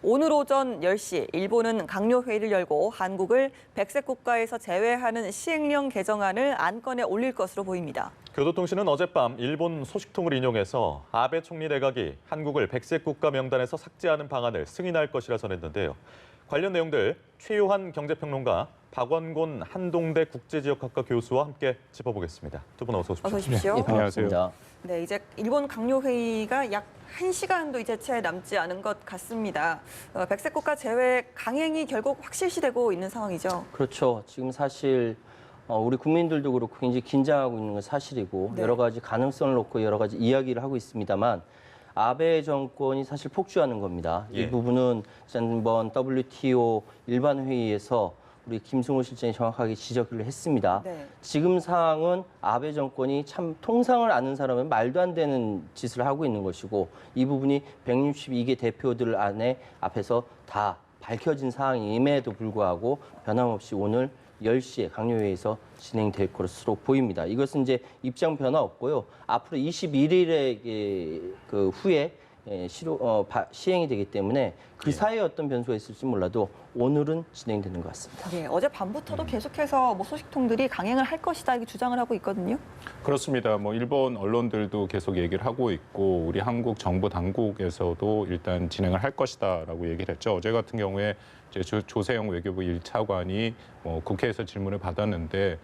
오늘 오전 10시 일본은 강요회의를 열고 한국을 백색 국가에서 제외하는 시행령 개정안을 안건에 올릴 것으로 보입니다. 교도통신은 어젯밤 일본 소식통을 인용해서 아베 총리 내각이 한국을 백색 국가 명단에서 삭제하는 방안을 승인할 것이라 전했는데요. 관련 내용들 최요한 경제평론가, 박원곤 한동대 국제지역학과 교수와 함께 짚어보겠습니다. 두 분 어서 오십시오. 어서 오십시오. 네, 반갑습니다. 네, 이제 일본 강요회의가 약 1시간도 이제 채 남지 않은 것 같습니다. 백색 국가 제외 강행이 결국 확실시되고 있는 상황이죠. 그렇죠. 지금 사실 우리 국민들도 그렇고 굉장히 긴장하고 있는 건 사실이고 네. 여러 가지 가능성을 놓고 여러 가지 이야기를 하고 있습니다만 아베 정권이 사실 폭주하는 겁니다. 예. 이 부분은 지난번 WTO 일반 회의에서 우리 김승호 실장이 정확하게 지적을 했습니다. 네. 지금 상황은 아베 정권이 참 통상을 아는 사람은 말도 안 되는 짓을 하고 있는 것이고 이 부분이 162개 대표들 앞에서 다 밝혀진 사항임에도 불구하고 변함없이 오늘 10시에 강요회의에서 진행될 것으로 보입니다. 이것은 이제 입장 변화 없고요. 앞으로 21일에 그 후에 시행이 되기 때문에 그 사이에 어떤 변수가 있을지 몰라도 오늘은 진행되는 것 같습니다. 네, 어제 밤부터도 계속해서 소식통들이 강행을 할 것이다 이렇게 주장을 하고 있거든요. 그렇습니다. 일본 언론들도 계속 얘기를 하고 있고 우리 한국 정부 당국에서도 일단 진행을 할 것이다라고 얘기를 했죠. 어제 같은 경우에 이제 조세영 외교부 1차관이 국회에서 질문을 받았는데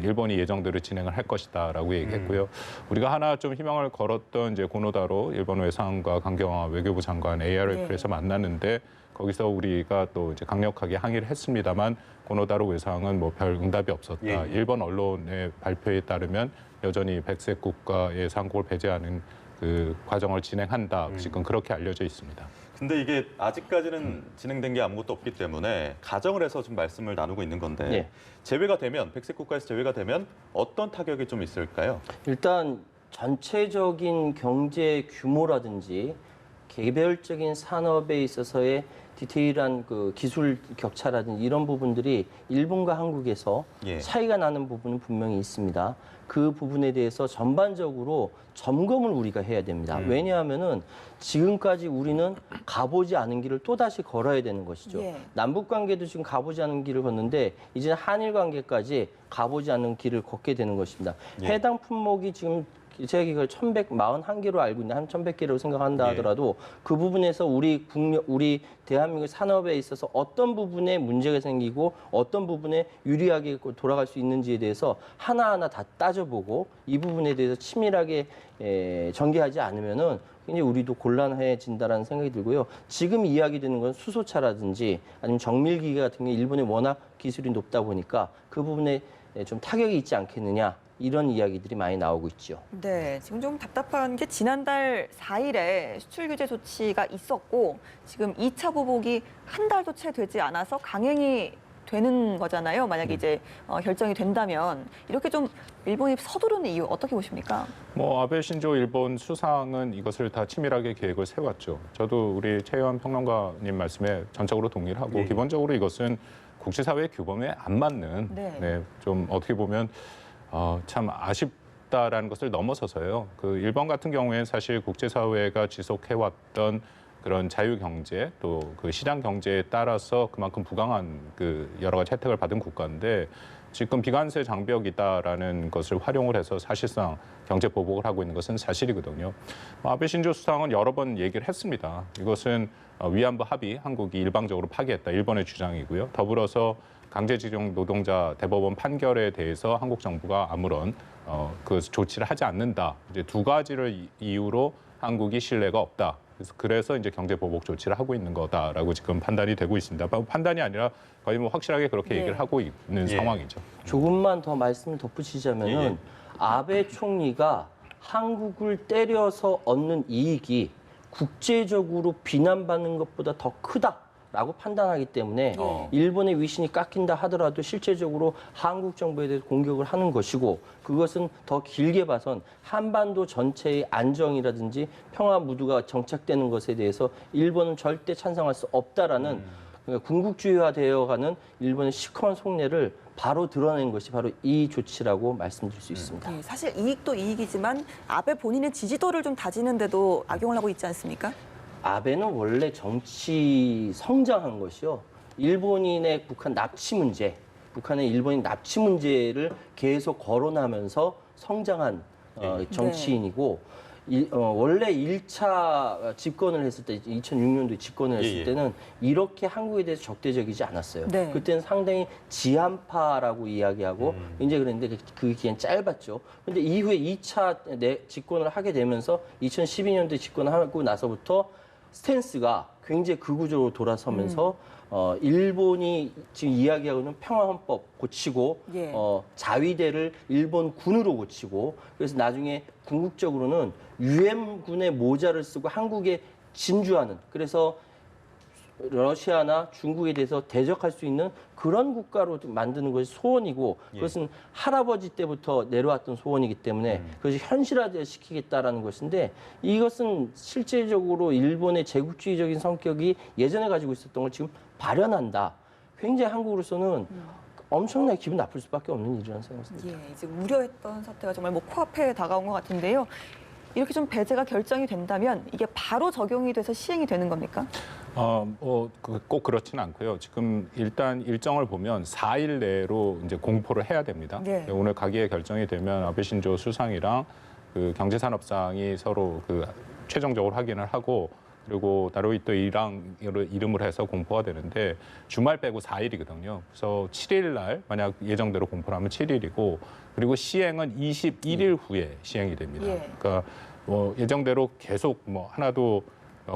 일본이 예정대로 진행을 할 것이다라고 얘기했고요. 우리가 하나 좀 희망을 걸었던 이제 고노다로 일본 외상과 강경화 외교부 장관 ARF에서 만났는데 거기서 우리가 또 이제 강력하게 항의를 했습니다만 고노다로 외상은 별 응답이 없었다. 예. 일본 언론의 발표에 따르면 여전히 백색 국가의 상국을 배제하는 그 과정을 진행한다. 지금 그렇게 알려져 있습니다. 근데 이게 아직까지는 진행된 게 아무것도 없기 때문에 가정을 해서 좀 말씀을 나누고 있는 건데 네. 제외가 되면 백색 국가에서 제외가 되면 어떤 타격이 좀 있을까요? 일단 전체적인 경제 규모라든지 개별적인 산업에 있어서의 디테일한 그 기술 격차라든지 이런 부분들이 일본과 한국에서 예. 차이가 나는 부분은 분명히 있습니다. 그 부분에 대해서 전반적으로 점검을 우리가 해야 됩니다. 왜냐하면은 지금까지 우리는 가보지 않은 길을 또다시 걸어야 되는 것이죠. 예. 남북 관계도 지금 가보지 않은 길을 걷는데 이제 한일 관계까지 가보지 않은 길을 걷게 되는 것입니다. 예. 해당 품목이 지금 제가 이걸 1,141개로 알고 있는데 한 1,100개라고 생각한다 예. 하더라도 그 부분에서 우리 대한민국 산업에 있어서 어떤 부분에 문제가 생기고 어떤 부분에 유리하게 돌아갈 수 있는지에 대해서 하나하나 다 따져보고 이 부분에 대해서 치밀하게 전개하지 않으면은 굉장히 우리도 곤란해진다라는 생각이 들고요. 지금 이야기되는 건 수소차라든지 아니면 정밀기계 같은 게 일본에 워낙 기술이 높다 보니까 그 부분에 좀 타격이 있지 않겠느냐. 이런 이야기들이 많이 나오고 있죠. 네, 지금 좀 답답한 게 지난달 4일에 수출 규제 조치가 있었고 지금 2차 보복이 한 달도 채 되지 않아서 강행이 되는 거잖아요. 만약에 이제 결정이 된다면 이렇게 좀 일본이 서두르는 이유 어떻게 보십니까? 아베 신조 일본 수상은 이것을 다 치밀하게 계획을 세웠죠. 저도 우리 최요한 평론가님 말씀에 전적으로 동의를 하고 예. 기본적으로 이것은 국제사회 규범에 안 맞는 네. 좀 어떻게 보면 참 아쉽다라는 것을 넘어서서요. 그 일본 같은 경우에는 사실 국제사회가 지속해왔던 그런 자유경제 또 그 시장 경제에 따라서 그만큼 부강한 그 여러 가지 혜택을 받은 국가인데 지금 비관세 장벽이다라는 것을 활용을 해서 사실상 경제 보복을 하고 있는 것은 사실이거든요. 아베 신조 수상은 여러 번 얘기를 했습니다. 이것은 위안부 합의 한국이 일방적으로 파기했다. 일본의 주장이고요. 더불어서 강제징용 노동자 대법원 판결에 대해서 한국 정부가 아무런 그 조치를 하지 않는다. 이제 두 가지를 이유로 한국이 신뢰가 없다. 그래서 이제 경제 보복 조치를 하고 있는 거다라고 지금 판단이 되고 있습니다. 판단이 아니라 거의 확실하게 그렇게 네. 얘기를 하고 있는 상황이죠. 조금만 더 말씀을 덧붙이자면은 예. 아베 총리가 한국을 때려서 얻는 이익이 국제적으로 비난받는 것보다 더 크다라고 판단하기 때문에 일본의 위신이 깎인다 하더라도 실제적으로 한국 정부에 대해서 공격을 하는 것이고 그것은 더 길게 봐선 한반도 전체의 안정이라든지 평화 무드가 정착되는 것에 대해서 일본은 절대 찬성할 수 없다라는 군국주의화되어가는 일본의 시커먼 속내를 바로 드러낸 것이 바로 이 조치라고 말씀드릴 수 있습니다. 네, 사실 이익도 이익이지만 아베 본인의 지지도를 좀 다지는 데도 악용을 하고 있지 않습니까? 아베는 원래 정치 성장한 것이요. 일본인의 북한 납치 문제, 북한의 일본인 납치 문제를 계속 거론하면서 성장한 정치인이고 원래 1차 집권을 했을 때 2006년도에 집권을 했을 때는 이렇게 한국에 대해서 적대적이지 않았어요. 네. 그때는 상당히 지한파라고 이야기하고 이제 그랬는데 그 기간 짧았죠. 근데 이후에 2차 집권을 하게 되면서 2012년도에 집권을 하고 나서부터 스탠스가 굉장히 극우적으로 돌아서면서 일본이 지금 이야기하고 있는 평화헌법 고치고 예. 자위대를 일본 군으로 고치고 그래서 나중에 궁극적으로는 유엔군의 모자를 쓰고 한국에 진주하는 그래서 러시아나 중국에 대해서 대적할 수 있는 그런 국가로 만드는 것이 소원이고 그것은 할아버지 때부터 내려왔던 소원이기 때문에 그것이 현실화시키겠다라는 것인데 이것은 실제적으로 일본의 제국주의적인 성격이 예전에 가지고 있었던 걸 지금 발현한다. 굉장히 한국으로서는 엄청나게 기분 나쁠 수밖에 없는 일이라는 생각이 듭니다. 예, 이제 우려했던 사태가 정말 뭐 코앞에 다가온 것 같은데요. 이렇게 좀 배제가 결정이 된다면 이게 바로 적용이 돼서 시행이 되는 겁니까? 꼭 그렇지는 않고요. 지금 일단 일정을 보면 4일 내로 이제 공포를 해야 됩니다. 네. 오늘 가기에 결정이 되면 아베 신조 수상이랑 그 경제산업상이 서로 그 최종적으로 확인을 하고 그리고 나루히토 이름을 해서 공포가 되는데 주말 빼고 4일이거든요. 그래서 7일 날 만약 예정대로 공포를 하면 7일이고 그리고 시행은 21일 후에 시행이 됩니다. 예. 그러니까 예정대로 계속 하나도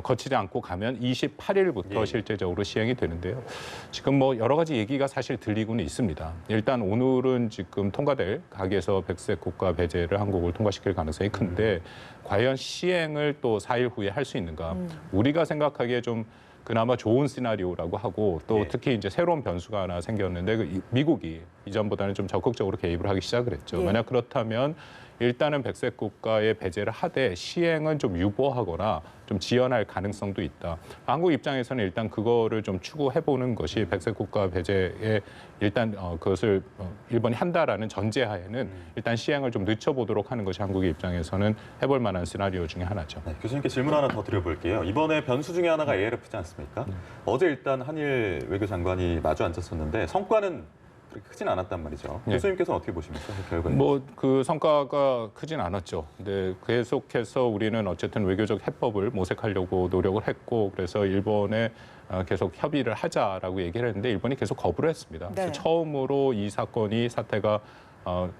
거치지 않고 가면 28일부터 실제적으로 시행이 되는데요. 지금 여러 가지 얘기가 사실 들리고는 있습니다. 일단 오늘은 지금 통과될 가계에서 백색 국가 배제를 한국을 통과시킬 가능성이 큰데 과연 시행을 또 4일 후에 할 수 있는가? 우리가 생각하기에 좀 그나마 좋은 시나리오라고 하고 또 특히 이제 새로운 변수가 하나 생겼는데 미국이 이전보다는 좀 적극적으로 개입을 하기 시작을 했죠. 만약 그렇다면 일단은 백색 국가의 배제를 하되 시행은 좀 유보하거나 좀 지연할 가능성도 있다. 한국 입장에서는 일단 그거를 좀 추구해보는 것이 백색 국가 배제에 일단 그것을 일본이 한다라는 전제하에는 일단 시행을 좀 늦춰보도록 하는 것이 한국의 입장에서는 해볼 만한 시나리오 중에 하나죠. 네, 교수님께 질문 하나 더 드려볼게요. 이번에 변수 중에 하나가 ALF지 않습니까? 어제 일단 한일 외교장관이 마주 앉았었는데 성과는 그렇게 크진 않았단 말이죠. 교수님께서는 어떻게 보십니까? 그 결과에. 그 성과가 크진 않았죠. 근데 계속해서 우리는 어쨌든 외교적 해법을 모색하려고 노력을 했고 그래서 일본에 계속 협의를 하자라고 얘기를 했는데 일본이 계속 거부를 했습니다. 네. 그래서 처음으로 이 사태가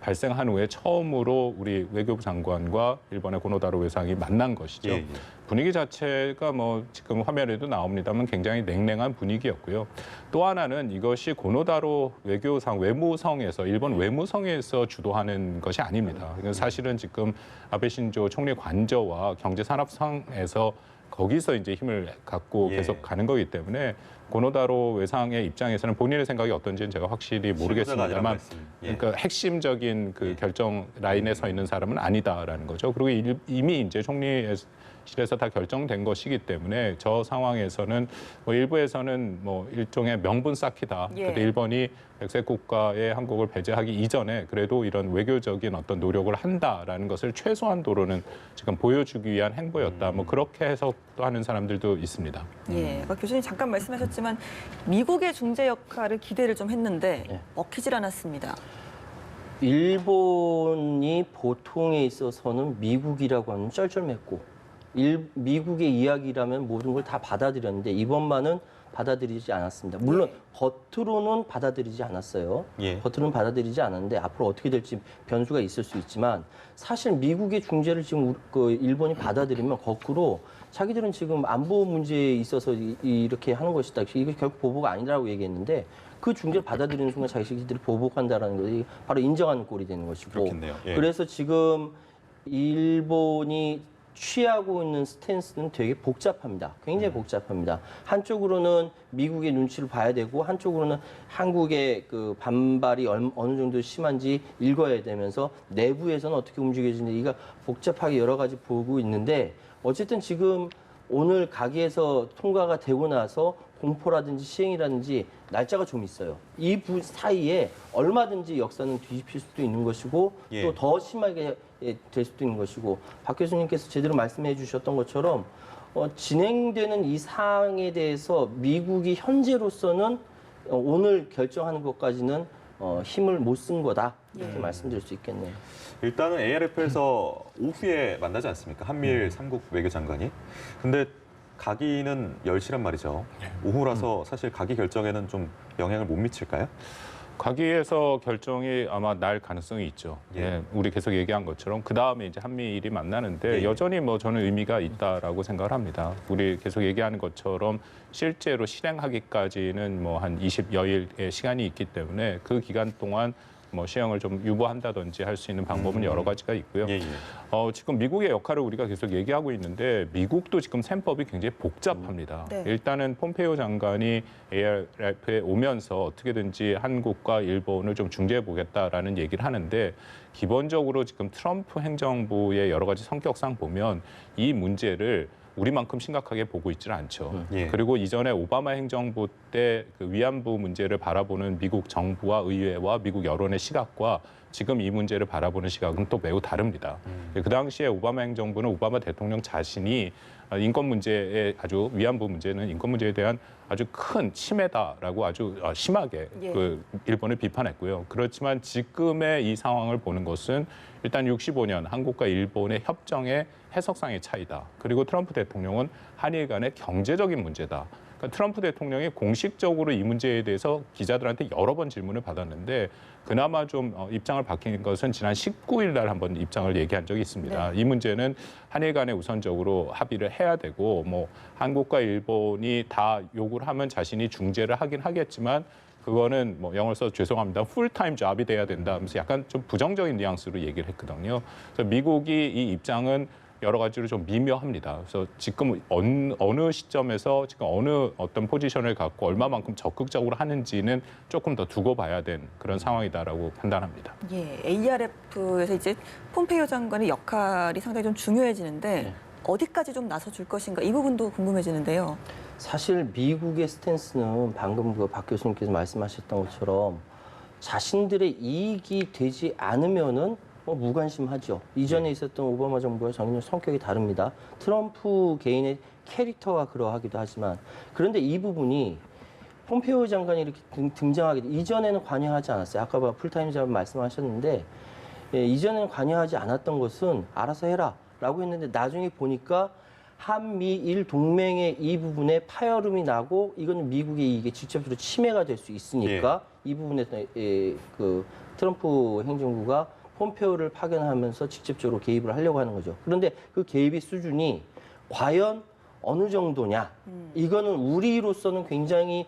발생한 후에 처음으로 우리 외교부 장관과 일본의 고노다로 외상이 만난 것이죠. 분위기 자체가 지금 화면에도 나옵니다만 굉장히 냉랭한 분위기였고요. 또 하나는 이것이 고노다로 외무성에서 일본 외무성에서 주도하는 것이 아닙니다. 사실은 지금 아베 신조 총리 관저와 경제산업상에서 거기서 이제 힘을 갖고 계속 가는 거기 때문에 고노다로 외상의 입장에서는 본인의 생각이 어떤지는 제가 확실히 모르겠습니다만 그러니까 핵심적인 그 결정 라인에 서 있는 사람은 아니다라는 거죠. 그리고 이미 이제 총리실에서 다 결정된 것이기 때문에 저 상황에서는 일부에서는 일종의 명분 쌓기다. 근데 일본이 백색 국가의 한국을 배제하기 이전에 그래도 이런 외교적인 어떤 노력을 한다라는 것을 최소한도로는 지금 보여주기 위한 행보였다. 그렇게 해석도 하는 사람들도 있습니다. 예, 아까 교수님 잠깐 말씀하셨지만 미국의 중재 역할을 기대를 좀 했는데 먹히질 않았습니다. 일본이 보통에 있어서는 미국이라고 하면 쩔쩔맸고 미국의 이야기라면 모든 걸 다 받아들였는데 이번만은 받아들이지 않았습니다. 물론 겉으로는 받아들이지 않았어요. 겉으로는 받아들이지 않았는데 앞으로 어떻게 될지 변수가 있을 수 있지만 사실 미국의 중재를 지금 일본이 받아들이면 거꾸로 자기들은 지금 안보 문제에 있어서 이렇게 하는 것이다. 이게 결국 보복이 아니라고 얘기했는데 그 중재를 받아들이는 순간 자기들이 보복한다라는 것이 바로 인정하는 꼴이 되는 것이고 그렇겠네요. 그래서 지금 일본이 취하고 있는 스탠스는 되게 복잡합니다. 굉장히 복잡합니다. 한쪽으로는 미국의 눈치를 봐야 되고 한쪽으로는 한국의 그 반발이 어느 정도 심한지 읽어야 되면서 내부에서는 어떻게 움직여지는지 이가 복잡하게 여러 가지 보고 있는데 어쨌든 지금 오늘 가기에서 통과가 되고 나서 공포라든지 시행이라든지 날짜가 좀 있어요. 이 사이에 얼마든지 역사는 뒤집힐 수도 있는 것이고 또 더 심하게 될 수도 있는 것이고 박 교수님께서 제대로 말씀해 주셨던 것처럼 진행되는 이 사항에 대해서 미국이 현재로서는 오늘 결정하는 것까지는 힘을 못 쓴 거다 이렇게 말씀드릴 수 있겠네요. 일단은 ARF에서 오후에 만나지 않습니까? 한미일 삼국 외교장관이. 근데 가기는 10시란 말이죠. 오후라서 사실 가기 결정에는 좀 영향을 못 미칠까요? 가기에서 결정이 아마 날 가능성이 있죠. 예, 우리 계속 얘기한 것처럼 그 다음에 이제 한미일이 만나는데 예. 여전히 뭐 저는 의미가 있다라고 생각을 합니다. 우리 계속 얘기하는 것처럼 실제로 실행하기까지는 뭐 한 20여일의 시간이 있기 때문에 그 기간 동안 뭐 시행을 좀 유보한다든지 할 수 있는 방법은 여러 가지가 있고요. 예, 예. 지금 미국의 역할을 우리가 계속 얘기하고 있는데 미국도 지금 셈법이 굉장히 복잡합니다. 네. 일단은 폼페이오 장관이 ARF에 오면서 어떻게든지 한국과 일본을 좀 중재해 보겠다라는 얘기를 하는데 기본적으로 지금 트럼프 행정부의 여러 가지 성격상 보면 이 문제를 우리만큼 심각하게 보고 있지는 않죠. 예. 그리고 이전에 오바마 행정부 때 그 위안부 문제를 바라보는 미국 정부와 의회와 미국 여론의 시각과 지금 이 문제를 바라보는 시각은 또 매우 다릅니다. 그 당시에 오바마 행정부는 오바마 대통령 자신이 인권 문제에 아주 위안부 문제는 인권 문제에 대한 아주 큰 침해다라고 아주 심하게 예. 그 일본을 비판했고요. 그렇지만 지금의 이 상황을 보는 것은 일단 65년 한국과 일본의 협정의 해석상의 차이다. 그리고 트럼프 대통령은 한일 간의 경제적인 문제다. 그러니까 트럼프 대통령이 공식적으로 이 문제에 대해서 기자들한테 여러 번 질문을 받았는데 그나마 좀 입장을 바뀐 것은 지난 19일 날 한번 입장을 얘기한 적이 있습니다. 네. 이 문제는 한일 간에 우선적으로 합의를 해야 되고 뭐 한국과 일본이 다 요구를 하면 자신이 중재를 하긴 하겠지만 그거는 뭐 영어로 써서 죄송합니다. 풀타임 잡이 돼야 된다 하면서 약간 좀 부정적인 뉘앙스로 얘기를 했거든요. 그래서 미국이 이 입장은 여러 가지로 좀 미묘합니다. 그래서 지금 어느 시점에서 지금 어느 어떤 포지션을 갖고 얼마만큼 적극적으로 하는지는 조금 더 두고 봐야 된 그런 상황이다라고 판단합니다. 예, ARF에서 이제 폼페이오 장관의 역할이 상당히 좀 중요해지는데 네. 어디까지 좀 나서줄 것인가 이 부분도 궁금해지는데요. 사실 미국의 스탠스는 방금 그 박 교수님께서 말씀하셨던 것처럼 자신들의 이익이 되지 않으면은 무관심하죠. 이전에 있었던 오바마 정부와 전혀 성격이 다릅니다. 트럼프 개인의 캐릭터가 그러하기도 하지만 그런데 이 부분이 폼페이오 장관이 이렇게 등장하게 이전에는 관여하지 않았어요. 아까 풀타임 잡 말씀하셨는데 이전에는 관여하지 않았던 것은 알아서 해라라고 했는데 나중에 보니까 한미일 동맹의 이 부분에 파열음이 나고 이거는 미국의 이게 직접적으로 침해가 될 수 있으니까 이 부분에서 그 트럼프 행정부가 폼페이오를 파견하면서 직접적으로 개입을 하려고 하는 거죠. 그런데 그 개입의 수준이 과연 어느 정도냐? 이거는 우리로서는 굉장히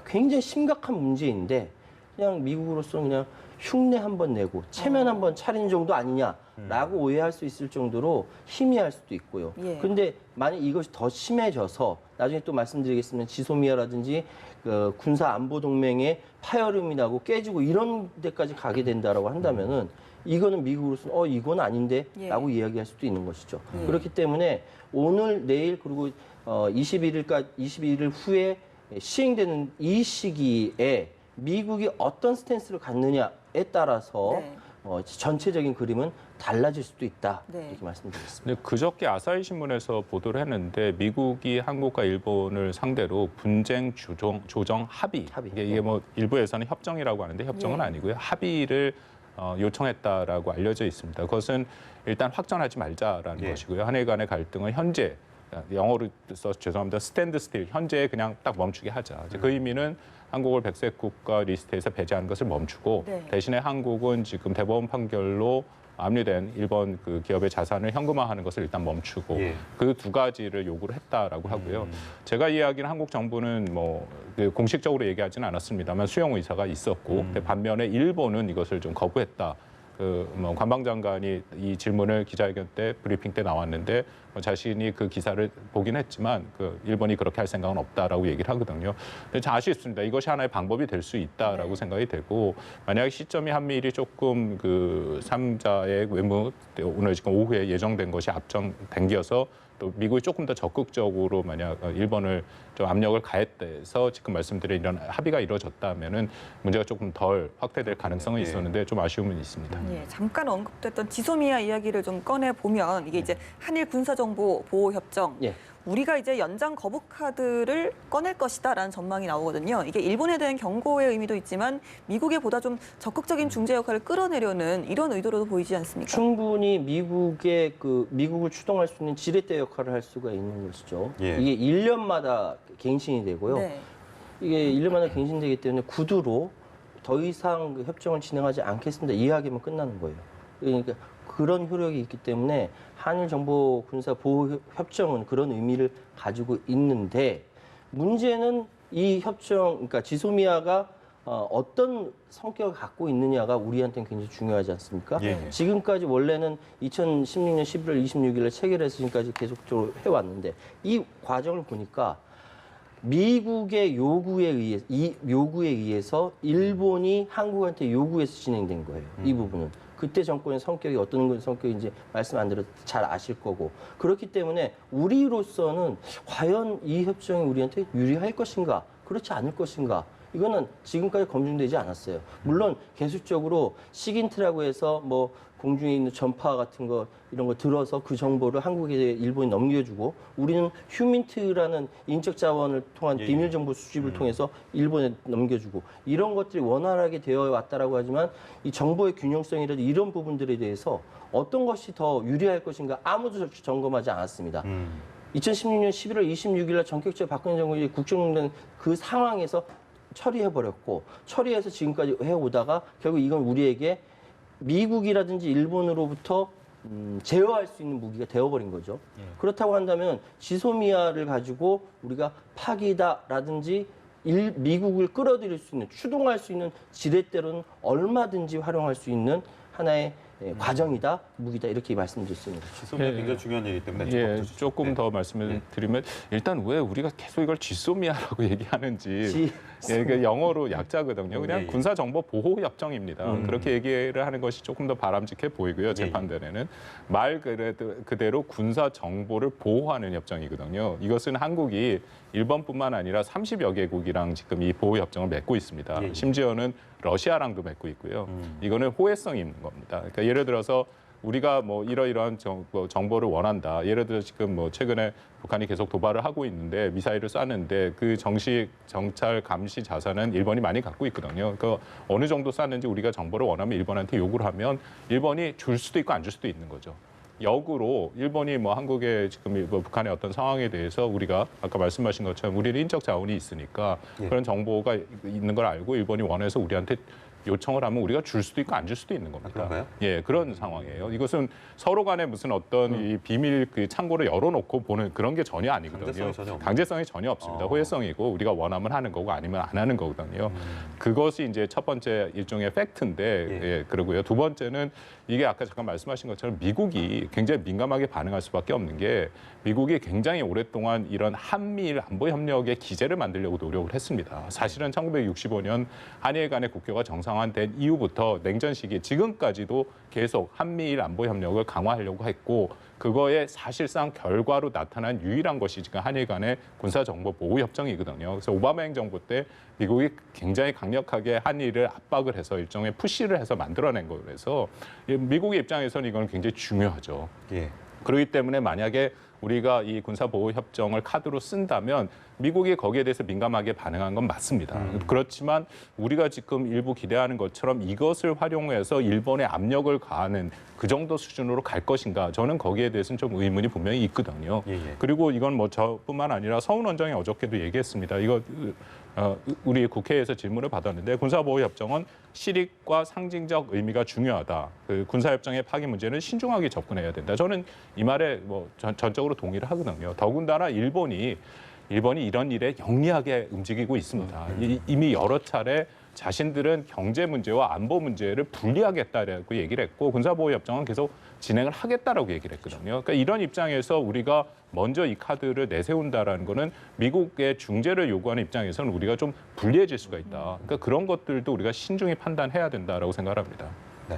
굉장히 심각한 문제인데 그냥 미국으로서는 그냥 흉내 한번 내고 체면 한번 차리는 정도 아니냐라고 오해할 수 있을 정도로 희미할 수도 있고요. 예. 그런데 만약 이것이 더 심해져서 나중에 또 말씀드리겠습니다. 지소미아라든지 그 군사안보동맹에 파열음이 나고 깨지고 이런 데까지 가게 된다라고 한다면은 이거는 미국으로서는 이건 아닌데 라고 이야기할 수도 있는 것이죠. 그렇기 때문에 오늘 내일 그리고 21일 후에 시행되는 이 시기에 미국이 어떤 스탠스를 갖느냐에 따라서 네. 전체적인 그림은 달라질 수도 있다. 네. 이렇게 말씀드리겠습니다. 근데 그저께 아사히 신문에서 보도를 했는데 미국이 한국과 일본을 상대로 분쟁 조정 합의. 이게 뭐 일부에서는 협정이라고 하는데 협정은 네. 아니고요. 합의를 요청했다라고 알려져 있습니다. 그것은 일단 확전하지 말자라는 것이고요. 한일 간의 갈등은 현재 영어로 써서 죄송합니다. 스탠드 스틸 현재 그냥 딱 멈추게 하자. 그 의미는 한국을 백색 국가 리스트에서 배제하는 것을 멈추고 네. 대신에 한국은 지금 대법원 판결로 압류된 일본 그 기업의 자산을 현금화하는 것을 일단 멈추고 그 두 가지를 요구를 했다라고 하고요. 제가 이야기는 한국 정부는 뭐 공식적으로 얘기하지는 않았습니다만 수용 의사가 있었고 근데 반면에 일본은 이것을 좀 거부했다. 뭐 관방장관이 이 질문을 기자회견 때 브리핑 때 나왔는데 자신이 그 기사를 보긴 했지만 일본이 그렇게 할 생각은 없다라고 얘기를 하거든요. 근데 참 아쉽습니다. 이것이 하나의 방법이 될 수 있다라고 생각이 되고 만약 시점이 한미일이 조금 그 3자의 외무 오늘 지금 오후에 예정된 것이 앞전당겨서 또 미국이 조금 더 적극적으로 만약 일본을 좀 압력을 가했대서 지금 말씀드린 이런 합의가 이루어졌다면은 문제가 조금 덜 확대될 가능성은 있었는데 좀 아쉬움은 있습니다. 예, 잠깐 언급됐던 지소미아 이야기를 좀 꺼내 보면 이게 이제 한일 군사정보 보호 협정. 예. 우리가 이제 연장 거부 카드를 꺼낼 것이다라는 전망이 나오거든요. 이게 일본에 대한 경고의 의미도 있지만 미국에 보다 좀 적극적인 중재 역할을 끌어내려는 이런 의도로도 보이지 않습니까? 충분히 미국을 추동할 수 있는 지렛대 역할을 할 수가 있는 것이죠. 예. 이게 1년마다 갱신이 되고요. 네. 이게 1년마다 갱신되기 때문에 구두로 더 이상 그 협정을 진행하지 않겠습니다. 이야기만 끝나는 거예요. 그러니까 그런 효력이 있기 때문에 한일 정보 군사 보호 협정은 그런 의미를 가지고 있는데 문제는 이 협정, 그러니까 지소미아가 어떤 성격을 갖고 있느냐가 우리한테는 굉장히 중요하지 않습니까? 예. 지금까지 원래는 2016년 11월 26일에 체결해서 지금까지 계속적으로 해왔는데 이 과정을 보니까 미국의 요구에 의해서 일본이 한국한테 요구해서 진행된 거예요. 이 부분은. 그때 정권의 성격이 어떤 성격인지 말씀 안 드려도 잘 아실 거고. 그렇기 때문에 우리로서는 과연 이 협정이 우리한테 유리할 것인가, 그렇지 않을 것인가. 이거는 지금까지 검증되지 않았어요. 물론 계속적으로 시긴트라고 해서 뭐 공중에 있는 전파 같은 거 이런 거 들어서 그 정보를 한국에 일본이 넘겨주고 우리는 휴민트라는 인적 자원을 통한 예, 예. 비밀 정보 수집을 통해서 일본에 넘겨주고 이런 것들이 원활하게 되어 왔다라고 하지만 이 정보의 균형성이라든지 이런 부분들에 대해서 어떤 것이 더 유리할 것인가 아무도 점검하지 않았습니다. 2016년 11월 26일 날 전격적으로 박근혜 정권이 국정농단 그 상황에서 처리해버렸고 처리해서 지금까지 해오다가 결국 이건 우리에게 미국이라든지 일본으로부터 제어할 수 있는 무기가 되어버린 거죠. 그렇다고 한다면 지소미아를 가지고 우리가 파기다라든지 미국을 끌어들일 수 있는, 추동할 수 있는 지렛대로는 얼마든지 활용할 수 있는 하나의 과정이다, 무기다 이렇게 말씀드렸습니다. 지소미아 굉장히 중요한 얘기이기 때문에 예, 조금 더 말씀을 드리면 일단 왜 우리가 계속 이걸 지소미아라고 얘기하는지 예, 그 영어로 약자거든요. 그냥 예, 예. 군사정보 보호 협정입니다. 그렇게 얘기를 하는 것이 조금 더 바람직해 보이고요. 제 판단에는 말 그대로 군사 정보를 보호하는 협정이거든요. 이것은 한국이 일본뿐만 아니라 30여 개국이랑 지금 이 보호 협정을 맺고 있습니다. 예, 예. 심지어는 러시아랑도 맺고 있고요. 이거는 호혜성이 있는 겁니다. 그러니까 예를 들어서 우리가 뭐 이러이러한 정보를 원한다. 예를 들어 지금 뭐 최근에 북한이 계속 도발을 하고 있는데 미사일을 쐈는데 그 정식 정찰 감시 자산은 일본이 많이 갖고 있거든요. 그러니까 어느 정도 쐈는지 우리가 정보를 원하면 일본한테 요구를 하면 일본이 줄 수도 있고 안 줄 수도 있는 거죠. 역으로 일본이 뭐 한국의 지금 뭐 북한의 어떤 상황에 대해서 우리가 아까 말씀하신 것처럼 우리는 인적 자원이 있으니까 그런 정보가 있는 걸 알고 일본이 원해서 우리한테 요청을 하면 우리가 줄 수도 있고 안 줄 수도 있는 겁니다. 그런가요? 예, 그런 상황이에요. 이것은 서로 간에 무슨 어떤 이 비밀 그 창고를 열어놓고 보는 그런 게 전혀 아니거든요. 강제성이 전혀 없는 강제성이 전혀 없습니다. 호혜성이고 우리가 원하면 하는 거고 아니면 안 하는 거거든요. 그것이 이제 첫 번째 일종의 팩트인데, 예, 그러고요. 두 번째는 이게 아까 잠깐 말씀하신 것처럼 미국이 굉장히 민감하게 반응할 수밖에 없는 게 미국이 굉장히 오랫동안 이런 한미일 안보 협력의 기제를 만들려고 노력을 했습니다. 사실은 1965년 한일 간의 국교가 정상화된 이후부터 냉전 시기 지금까지도 계속 한미일 안보 협력을 강화하려고 했고 그거의 사실상 결과로 나타난 유일한 것이 지금 한일 간의 군사정보 보호 협정이거든요. 그래서 오바마 행정부 때 미국이 굉장히 강력하게 한일을 압박을 해서 일종의 푸시를 해서 만들어낸 거라서 미국의 입장에서는 이건 굉장히 중요하죠. 예. 그렇기 때문에 만약에 우리가 이 군사보호협정을 카드로 쓴다면 미국이 거기에 대해서 민감하게 반응한 건 맞습니다. 그렇지만 우리가 지금 일부 기대하는 것처럼 이것을 활용해서 일본에 압력을 가하는 그 정도 수준으로 갈 것인가 저는 거기에 대해서는 좀 의문이 분명히 있거든요. 예, 예. 그리고 이건 뭐 저뿐만 아니라 서훈 원장이 어저께도 얘기했습니다. 이거 우리 국회에서 질문을 받았는데 군사보호협정은 실익과 상징적 의미가 중요하다. 그 군사협정의 파기 문제는 신중하게 접근해야 된다. 저는 이 말에 뭐 전적으로 동의를 하거든요. 더군다나 일본이 이런 일에 영리하게 움직이고 있습니다. 이미 여러 차례 자신들은 경제 문제와 안보 문제를 분리하겠다라고 얘기를 했고 군사보호협정은 계속 진행을 하겠다라고 얘기를 했거든요. 그러니까 이런 입장에서 우리가 먼저 이 카드를 내세운다라는 거는 미국의 중재를 요구하는 입장에서는 우리가 좀 불리해질 수가 있다. 그러니까 그런 것들도 우리가 신중히 판단해야 된다라고 생각합니다. 네.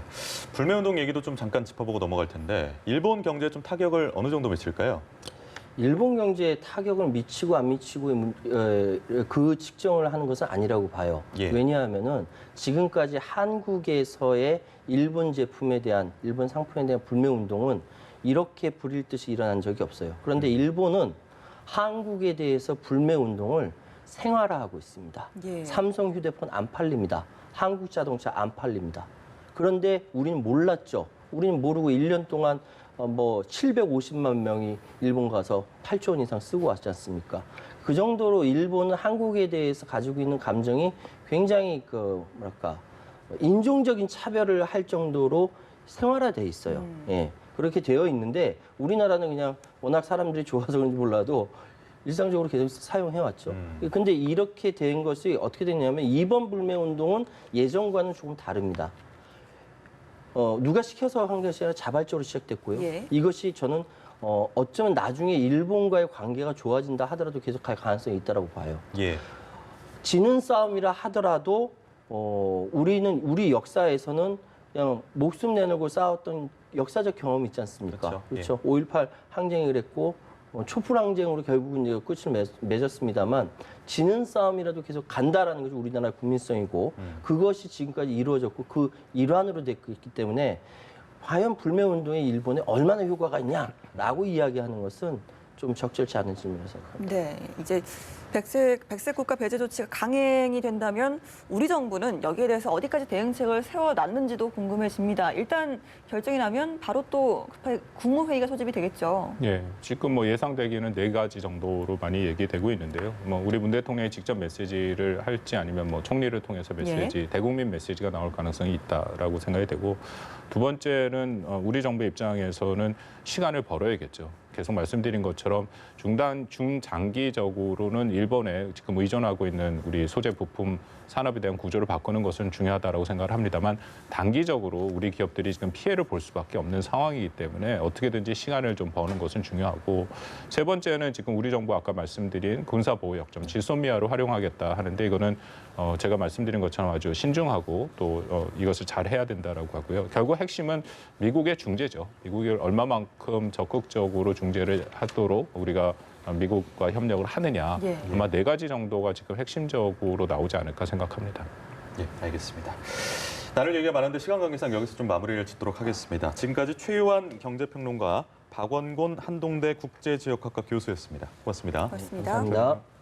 불매운동 얘기도 좀 잠깐 짚어보고 넘어갈 텐데 일본 경제에 좀 타격을 어느 정도 미칠까요? 일본 경제에 타격을 미치고 안 미치고의 그 측정을 하는 것은 아니라고 봐요. 예. 왜냐하면은 지금까지 한국에서의 일본 제품에 대한, 일본 상품에 대한 불매 운동은 이렇게 불일 듯이 일어난 적이 없어요. 그런데 일본은 한국에 대해서 불매 운동을 생활화하고 있습니다. 예. 삼성 휴대폰 안 팔립니다. 한국 자동차 안 팔립니다. 그런데 우리는 몰랐죠. 우리는 모르고 1년 동안 750만 명이 일본 가서 8조 원 이상 쓰고 왔지 않습니까? 그 정도로 일본은 한국에 대해서 가지고 있는 감정이 굉장히 인종적인 차별을 할 정도로 생활화돼 있어요. 예. 그렇게 되어 있는데 우리나라는 그냥 워낙 사람들이 좋아서 그런지 몰라도 일상적으로 계속 사용해왔죠. 근데 이렇게 된 것이 어떻게 됐냐면 이번 불매 운동은 예전과는 조금 다릅니다. 누가 시켜서 한 것이 아니라 자발적으로 시작됐고요. 예. 이것이 저는 어쩌면 나중에 일본과의 관계가 좋아진다 하더라도 계속할 가능성이 있다고 봐요. 예. 지는 싸움이라 하더라도 우리 역사에서는 그냥 목숨 내놓고 싸웠던 역사적 경험이 있지 않습니까? 그렇죠. 그렇죠. 5.18 항쟁이 그랬고 촛불 항쟁으로 결국은 이제 끝을 맺었습니다만 지는 싸움이라도 계속 간다라는 것이 우리나라의 국민성이고 그것이 지금까지 이루어졌고 그 일환으로 됐기 때문에 과연 불매운동에 일본에 얼마나 효과가 있냐라고 이야기하는 것은 좀 적절치 않은 질문이라고 생각합니다. 네, 이제 백색 국가 배제 조치가 강행이 된다면 우리 정부는 여기에 대해서 어디까지 대응책을 세워놨는지도 궁금해집니다. 일단 결정이 나면 바로 또 급하게 국무회의가 소집이 되겠죠. 예, 지금 예상되기는 4가지 정도로 많이 얘기되고 있는데요. 우리 문 대통령이 직접 메시지를 할지 아니면 총리를 통해서 메시지, 대국민 메시지가 나올 가능성이 있다라고 생각이 되고, 두 번째는 우리 정부 입장에서는 시간을 벌어야겠죠. 계속 말씀드린 것처럼 중장기적으로는 일본에 지금 의존하고 있는 우리 소재 부품 산업에 대한 구조를 바꾸는 것은 중요하다고 생각을 합니다만, 단기적으로 우리 기업들이 지금 피해를 볼 수밖에 없는 상황이기 때문에 어떻게든지 시간을 좀 버는 것은 중요하고, 세 번째는 지금 우리 정부 아까 말씀드린 군사보호역점 지소미아로 활용하겠다 하는데, 이거는 제가 말씀드린 것처럼 아주 신중하고 또 이것을 잘 해야 된다라고 하고요. 결국 핵심은 미국의 중재죠. 미국이 얼마만큼 적극적으로 중재를 하도록 우리가 미국과 협력을 하느냐. 예. 아마 4가지 정도가 지금 핵심적으로 나오지 않을까 생각합니다. 예, 알겠습니다. 나눌 얘기가 많은데 시간 관계상 여기서 좀 마무리를 짓도록 하겠습니다. 지금까지 최유한 경제평론가, 박원곤 한동대 국제지역학과 교수였습니다. 고맙습니다. 고맙습니다. 감사합니다.